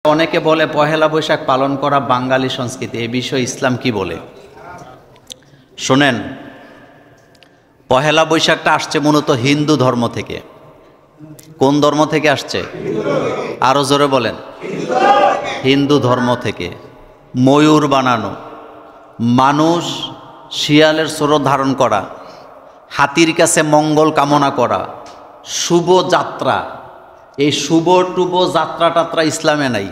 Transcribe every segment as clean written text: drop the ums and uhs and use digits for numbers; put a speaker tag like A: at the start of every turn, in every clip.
A: অনেকে বলে পহেলা বৈশাখ পালন করা বাঙালি সংস্কৃতি। এই বিষয়ে ইসলাম কি বলে? শোনেন, পহেলা বৈশাখটা আসছে মূলত হিন্দু ধর্ম থেকে। কোন ধর্ম থেকে আসছে? আরো জোরে বলেন। হিন্দু ধর্ম থেকে। ময়ূর বানানো, মানুষ শিয়ালের স্বরূপ ধারণ করা, হাতির কাছে মঙ্গল কামনা করা, শুভ যাত্রা, এই শুভ টুভ যাত্রা টাত্রা ইসলামে নাই।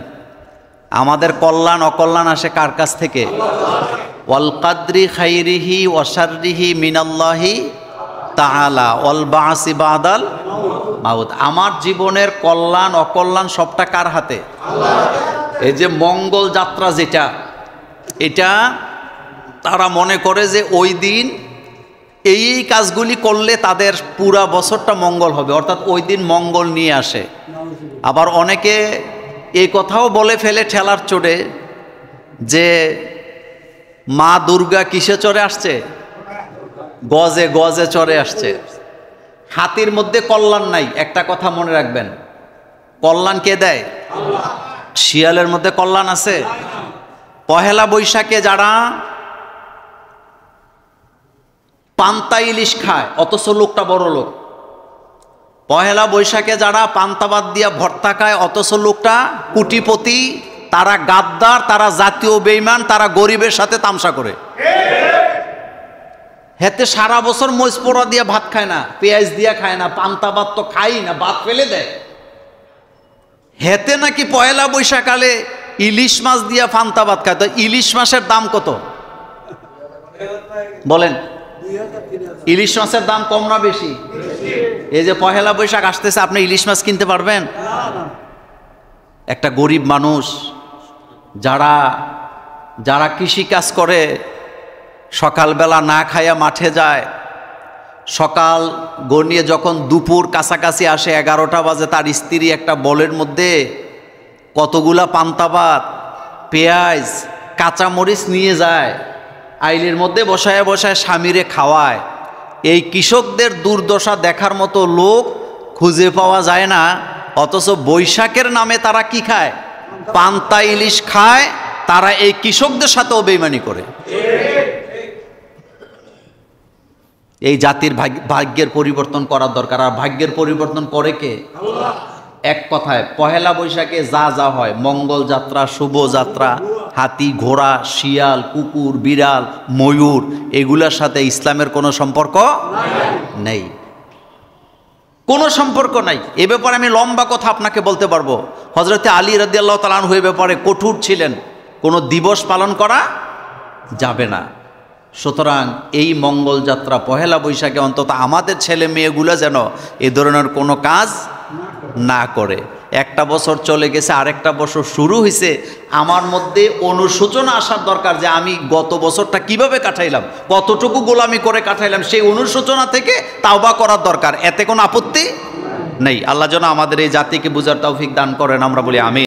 A: আমাদের কল্যাণ অকল্যাণ আসে কার কাছ থেকে? ওয়াল কাদরি খাইরিহি ওয়া শাররিহি মিনাল্লাহি তাআলা ওয়াল বাসি বাদাল মাউত। আমার জীবনের কল্যাণ অকল্যাণ সবটা কার হাতে? এই যে মঙ্গল যাত্রা যেটা, এটা তারা মনে করে যে ওই দিন এই কাজগুলি করলে তাদের পুরা বছরটা মঙ্গল হবে, অর্থাৎ ওই দিন মঙ্গল নিয়ে আসে। আবার অনেকে এই কথাও বলে ফেলে ঠেলার চড়ে যে মা দুর্গা কিসে চড়ে আসছে? গজে গজে চড়ে আসছে। হাতির মধ্যে কল্যাণ নাই, একটা কথা মনে রাখবেন, কল্যাণ কে দেয়? শিয়ালের মধ্যে কল্যাণ আছে? পহেলা বৈশাখে যারা পান্তা ইলিশ খায় অথচ লোকটা বড় লোক, পহেলা বৈশাখে যারা পান্তাবাদ দিয়া ভর্তা খায় অথচ লোকটা কোটিপতি, তারা গাদ্দার, তারা জাতীয় বেঈমান, তারা গরিবের সাথে তামসা করে। হেতে সারা বছর মরিচ পোড়া দিয়া ভাত খায় না, পেঁয়াজ দিয়া খায় না, পান্তাবাদ তো খাই না, ভাত ফেলে দেয়। হেতে নাকি পহেলা বৈশাখালে ইলিশ মাছ দিয়া পান্তাবাদ খায়। তো ইলিশ মাছের দাম কত বলেন? ইলিশ মাছের দাম কম না বেশি? এই যে পহেলা বৈশাখ আসতেছে, আপনি ইলিশ মাছ কিনতে পারবেন? একটা গরিব মানুষ যারা যারা কৃষি কাজ করে, সকালবেলা না খাইয়া মাঠে যায়, সকাল গড়িয়ে যখন দুপুর কাছাকাছি আসে 11টা বাজে, তার স্ত্রী একটা বলের মধ্যে কতগুলা পান্তাবাদ, পেঁয়াজ, কাঁচামরিচ নিয়ে যায়, আইলের মধ্যে বসায় বসায় স্বামীরে খাওয়ায়। এই কৃষকদের দুর্দশা দেখার মতো লোক খুঁজে পাওয়া যায় না, অথচ বৈশাখের নামে তারা কি খায়? পান্তা ইলিশ খায়। তারা এই কৃষকদের সাথেও বেইমানি করে। এই জাতির ভাগ্যের পরিবর্তন করার দরকার। আর ভাগ্যের পরিবর্তন করে কে? এক কথায় পহেলা বৈশাখে যা যা হয়, মঙ্গল যাত্রা, শুভ যাত্রা, হাতি, ঘোড়া, শিয়াল, কুকুর, বিড়াল, ময়ূর, এগুলার সাথে ইসলামের কোনো সম্পর্ক নেই, কোনো সম্পর্ক নাই। এ ব্যাপারে আমি লম্বা কথা আপনাকে বলতে পারবো। হযরতে আলী রাদিয়াল্লাহু তাআলা আনহু এ ব্যাপারে কঠোর ছিলেন, কোনো দিবস পালন করা যাবে না। সুতরাং এই মঙ্গল যাত্রা পহেলা বৈশাখে অন্তত আমাদের ছেলে মেয়েগুলো যেন এ ধরনের কোনো কাজ না করে। একটা বছর চলে গেছে, আরেকটা বছর শুরু হয়েছে, আমার মধ্যে অনুশোচনা আসার দরকার যে আমি গত বছরটা কিভাবে কাটাইলাম, কতটুকু গোলামি করে কাটাইলাম, সেই অনুশোচনা থেকে তাওবা করার দরকার। এতে কোনো আপত্তি নেই। আল্লাহ যেন আমাদের এই জাতিকে বুঝার তৌফিক দান করেন, আমরা বলি আমিন।